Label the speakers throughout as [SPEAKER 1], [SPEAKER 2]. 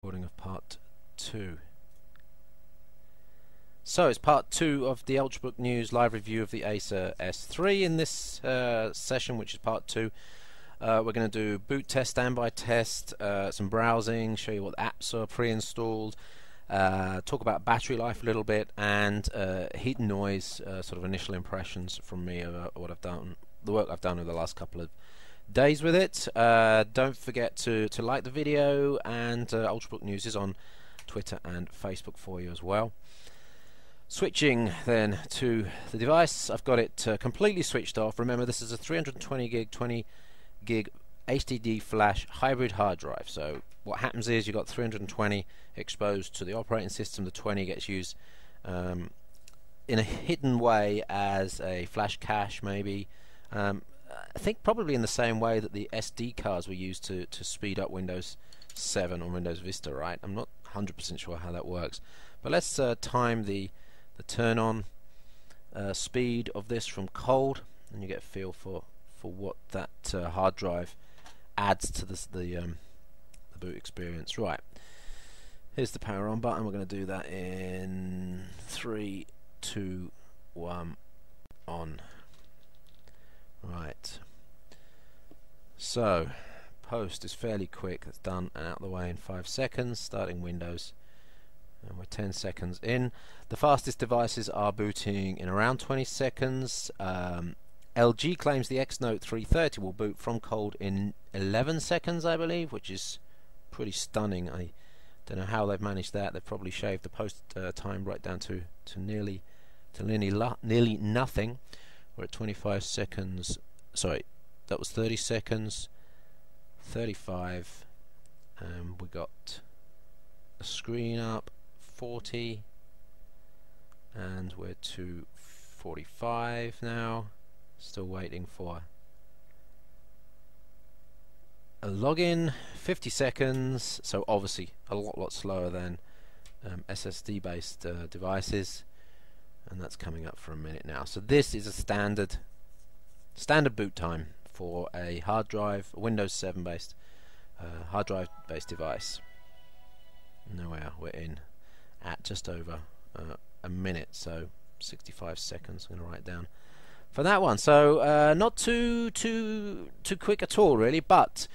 [SPEAKER 1] Recording of part 2. So it's part 2 of the Ultrabook News live review of the Acer S3. In this session, which is part 2, we're going to do boot test, standby test, some browsing, show you what apps are pre-installed, talk about battery life a little bit, and heat and noise, sort of initial impressions from me of what I've done, the work I've done over the last couple of days with it. Don't forget to like the video, and Ultrabook News is on Twitter and Facebook for you as well. Switching then to the device, I've got it completely switched off. Remember, this is a 320 gig, 20 gig HDD flash hybrid hard drive. So what happens is you've got 320 exposed to the operating system. The 20 gets used in a hidden way as a flash cache, maybe. I think probably in the same way that the SD cards were used to speed up Windows 7 or Windows Vista, right? I'm not 100% sure how that works. But let's time the turn on speed of this from cold, and you get a feel for what that hard drive adds to the boot experience. Right, here's the power on button. We're going to do that in 3, 2, 1, on. Right, so post is fairly quick. It's done and out of the way in 5 seconds. Starting Windows, and we're 10 seconds in. The fastest devices are booting in around 20 seconds. LG claims the X Note 330 will boot from cold in 11 seconds, I believe, which is pretty stunning. I don't know how they've managed that. They've probably shaved the post time right down to nearly nothing. We're at 25 seconds. Sorry, that was 30 seconds. 35. We got the screen up. 40, and we're to 45 now. Still waiting for a login. 50 seconds. So obviously a lot slower than SSD based devices, and that's coming up for a minute now. So this is a standard boot time for a hard drive, a Windows 7 based hard drive based device. Now we're in at just over a minute, so 65 seconds. I'm going to write down for that one. So not too quick at all, really. But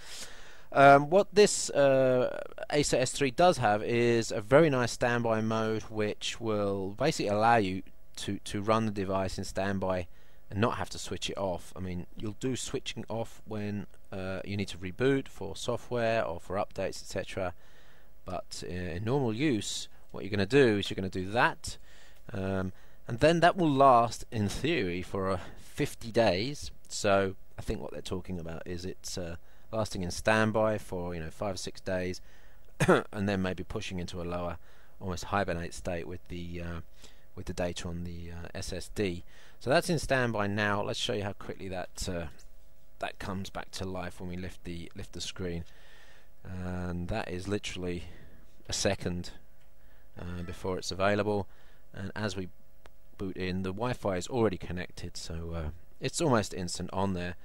[SPEAKER 1] what this Acer S3 does have is a very nice standby mode, which will basically allow you to run the device in standby and not have to switch it off. I mean, you'll do switching off when you need to reboot for software or for updates, etc. But in normal use, what you're going to do is you're going to do that, and then that will last, in theory, for 50 days. So I think what they're talking about is it's lasting in standby for 5 or 6 days, and then maybe pushing into a lower, almost hibernate state with the data on the SSD. So that's in standby now. Let's show you how quickly that comes back to life when we lift the screen, and that is literally a second before it's available. And as we boot in, the Wi-Fi is already connected, so it's almost instant on there.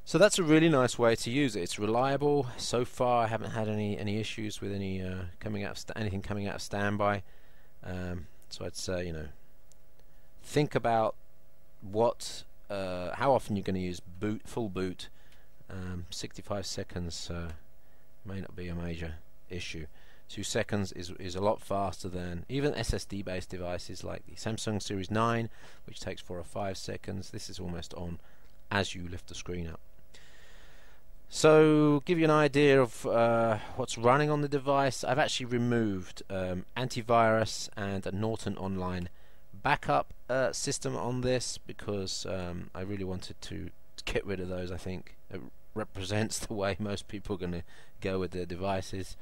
[SPEAKER 1] So that's a really nice way to use it. It's reliable. So far I haven't had any issues with anything coming out of standby. So I'd say, think about how often you're going to use full boot. 65 seconds may not be a major issue. 2 seconds is a lot faster than even SSD based devices like the Samsung Series 9, which takes 4 or 5 seconds. This is almost on as you lift the screen up. So give you an idea of what's running on the device. I've actually removed antivirus and a Norton Online backup system on this because I really wanted to get rid of those. I think it represents the way most people are going to go with their devices.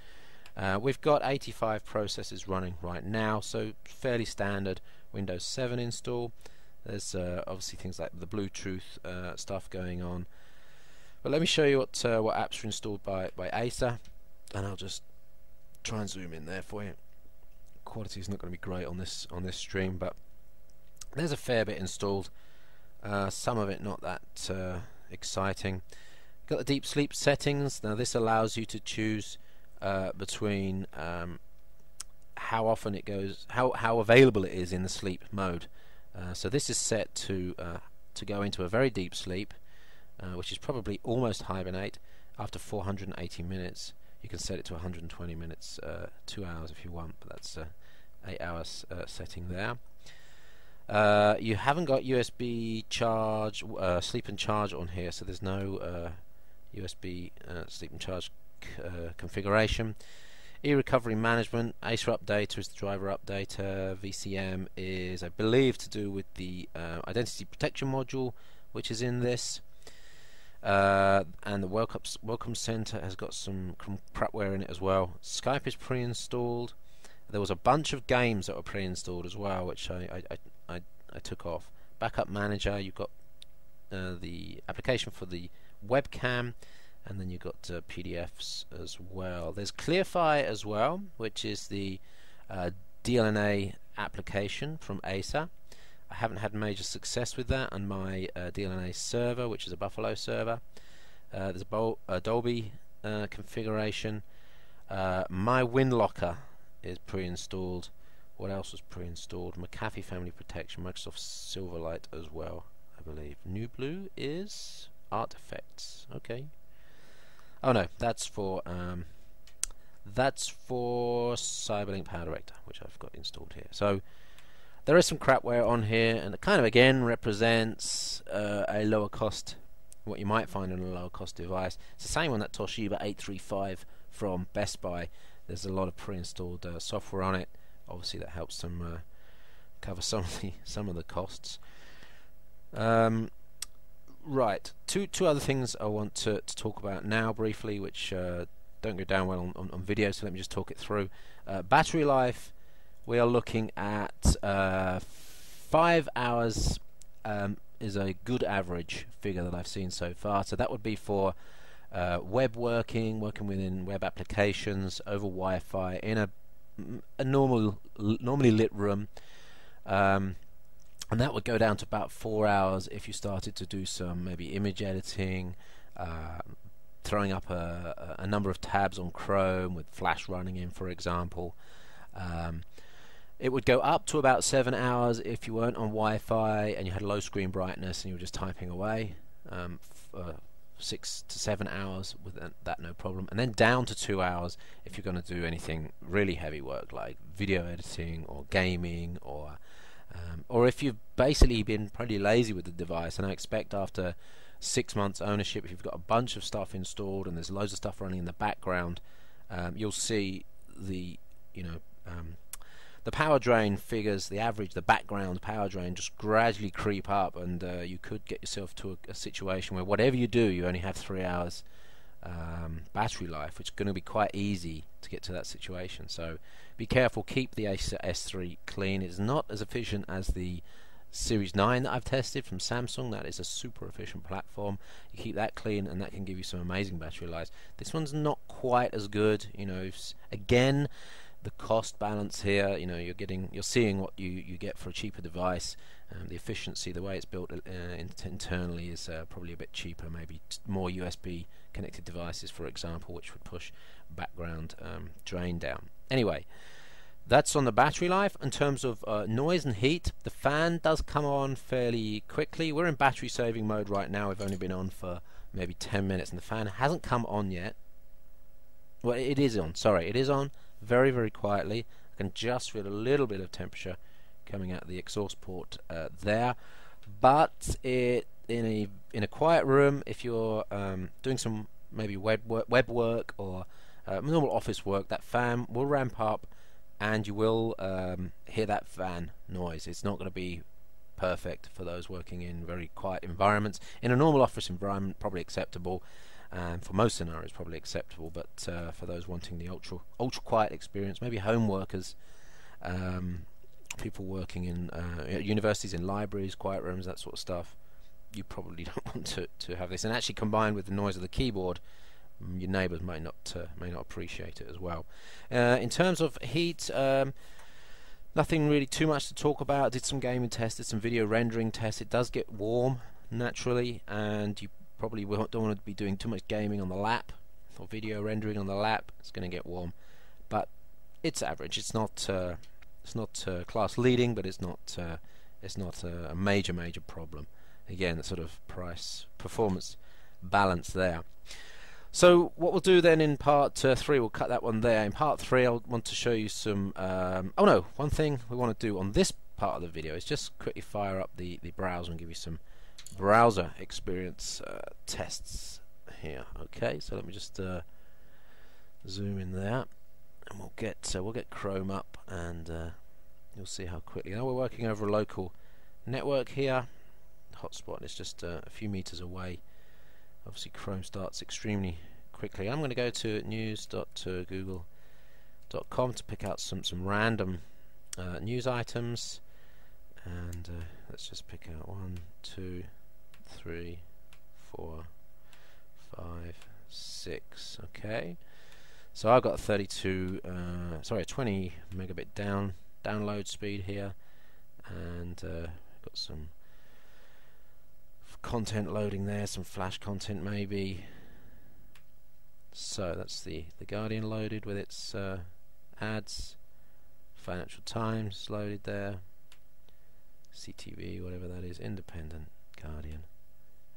[SPEAKER 1] We've got 85 processes running right now, so fairly standard Windows 7 install. There's obviously things like the Bluetooth stuff going on. But let me show you what apps are installed by Acer, and I'll just try and zoom in there for you. Quality is not going to be great on this stream, but there's a fair bit installed. Some of it not that exciting. Got the deep sleep settings. Now this allows you to choose between how often it goes, how available it is in the sleep mode. So this is set to go into a very deep sleep, which is probably almost hibernate after 480 minutes. You can set it to 120 minutes, 2 hours if you want, but that's 8 hours setting there. You haven't got USB charge, sleep and charge on here, so there's no USB sleep and charge configuration. E-recovery management, Acer updater is the driver updater. VCM is, I believe, to do with the identity protection module, which is in this. And the welcome center has got some crapware in it as well. Skype is pre-installed. There was a bunch of games that were pre-installed as well, which I took off. Backup manager, you've got the application for the webcam, and then you've got PDFs as well. There's ClearFi as well, which is the DLNA application from Acer. I haven't had major success with that on my DLNA server, which is a Buffalo server. There's a Dolby configuration. My WinLocker is pre-installed. What else was pre-installed? McAfee Family Protection, Microsoft Silverlight as well, I believe. New Blue is Artifacts. Okay. Oh no, that's for Cyberlink Power Director, which I've got installed here. So there is some crapware on here, and it kind of again represents a lower cost, what you might find on a lower cost device. It's the same on that Toshiba 835 from Best Buy. There's a lot of pre-installed software on it. Obviously, that helps them cover some of the costs. Right, two other things I want to talk about now briefly, which don't go down well on video. So let me just talk it through. Battery life. We are looking at 5 hours is a good average figure that I've seen so far. So that would be for web working within web applications over Wi-Fi in a normally lit room, and that would go down to about 4 hours if you started to do some maybe image editing, throwing up a number of tabs on Chrome with Flash running in, for example. It would go up to about 7 hours if you weren't on Wi-Fi and you had low screen brightness and you were just typing away. 6 to 7 hours with that, no problem. And then down to 2 hours if you're going to do anything really heavy work like video editing or gaming, or if you've basically been pretty lazy with the device. And I expect after 6 months ownership, if you've got a bunch of stuff installed and there's loads of stuff running in the background, you'll see the the power drain figures, the background power drain, just gradually creep up, and you could get yourself to a situation where whatever you do, you only have 3 hours battery life, which is going to be quite easy to get to that situation. So be careful, keep the Acer S3 clean. It's not as efficient as the Series 9 that I've tested from Samsung. That is a super efficient platform. You keep that clean and that can give you some amazing battery life. This one's not quite as good, again, the cost balance here, you're seeing what you get for a cheaper device. The efficiency, the way it's built internally is probably a bit cheaper. Maybe more USB connected devices, for example, which would push background drain down. Anyway, that's on the battery life. In terms of noise and heat, the fan does come on fairly quickly. We're in battery saving mode right now. We've only been on for maybe 10 minutes and the fan hasn't come on yet. Well, it is on, sorry, it is on very, very quietly. I can just feel a little bit of temperature coming out of the exhaust port there, but in a quiet room, if you're doing some maybe web work or normal office work, that fan will ramp up and you will hear that fan noise. It's not going to be perfect for those working in very quiet environments. In a normal office environment, probably acceptable, and for most scenarios probably acceptable, but for those wanting the ultra quiet experience, maybe home workers, people working in universities, in libraries, quiet rooms, that sort of stuff, you probably don't want to have this. And actually, combined with the noise of the keyboard, your neighbours may not appreciate it as well. In terms of heat, nothing really too much to talk about. Did some gaming tests, did some video rendering tests. It does get warm naturally, and you probably don't want to be doing too much gaming on the lap for video rendering on the lap, it's going to get warm, but it's average. It's not class leading, but it's not a major problem. Again, the sort of price performance balance there. So what we'll do then in part 3, we'll cut that one there. In part 3, I want to show you some one thing we want to do on this part of the video is just quickly fire up the browser and give you some browser experience tests here. Okay, so let me just zoom in there, and we'll get Chrome up, and you'll see how quickly. Now we're working over a local network here. Hotspot is just a few meters away. Obviously Chrome starts extremely quickly. I'm going to go to news.google.com to pick out some random news items, and let's just pick out 1, 2, 3, 4, 5, 6. Okay, so I've got 20 megabit download speed here, and got some content loading there, some flash content maybe. So that's the Guardian loaded with its ads. Financial Times loaded there. CTV, whatever that is, Independent, Guardian,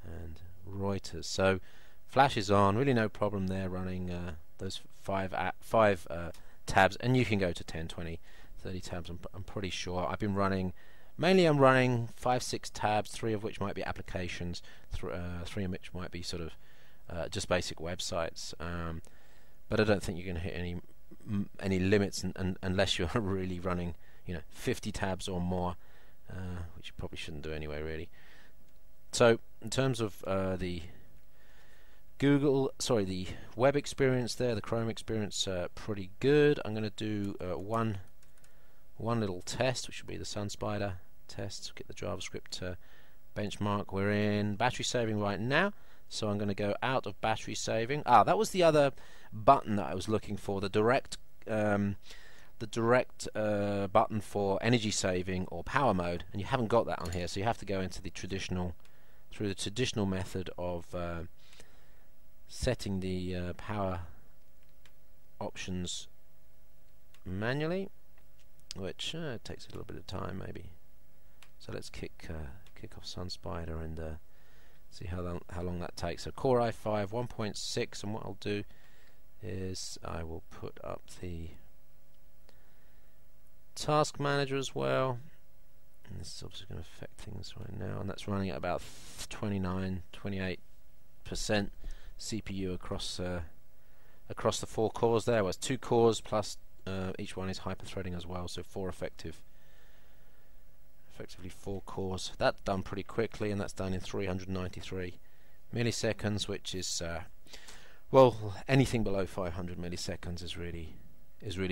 [SPEAKER 1] and Reuters. So flash is on, really no problem there running those five tabs, and you can go to 10, 20, 30 tabs. I'm pretty sure. I'm running 5-6 tabs, 3 of which might be applications, 3 of which might be sort of just basic websites, but I don't think you're going to hit any limits unless you're really running 50 tabs or more, which you probably shouldn't do anyway, really. So in terms of the web experience there, the Chrome experience, pretty good. I'm going to do one little test, which will be the SunSpider test. Get the JavaScript benchmark. We're in battery saving right now, so I'm going to go out of battery saving. That was the other button that I was looking for, the direct button for energy saving or power mode, and you haven't got that on here, so you have to go into the traditional method of setting the power options manually, which takes a little bit of time maybe. So let's kick off SunSpider and see how long that takes. So Core i5 1.6, and what I'll do is I will put up the task manager as well, and this is obviously going to affect things right now, and that's running at about 28% CPU across the 4 cores there. Well, it's 2 cores plus each one is hyper-threading as well, so effectively 4 cores. That's done pretty quickly, and that's done in 393 milliseconds, which is well, anything below 500 milliseconds is really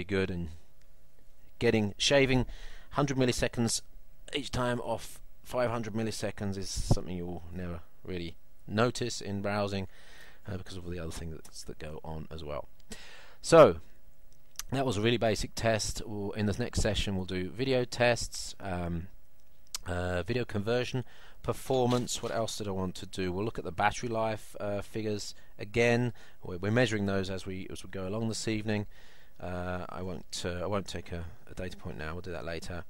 [SPEAKER 1] good, and shaving 100 milliseconds each time off 500 milliseconds is something you'll never really notice in browsing because of all the other things that go on as well. So that was a really basic test. In the next session we'll do video tests, video conversion, performance. What else did I want to do? We'll look at the battery life figures again. We're measuring those as we go along this evening. I won't take a data point now. We'll do that later.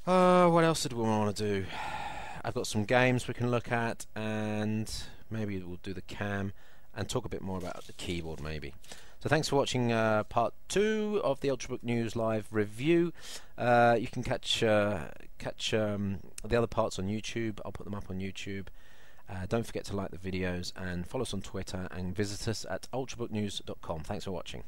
[SPEAKER 1] What else did we want to do? I've got some games we can look at, and maybe we'll do the cam and talk a bit more about the keyboard maybe. So thanks for watching part 2 of the Ultrabook News live review. You can catch the other parts on YouTube. I'll put them up on YouTube. Don't forget to like the videos and follow us on Twitter, and visit us at ultrabooknews.com. Thanks for watching.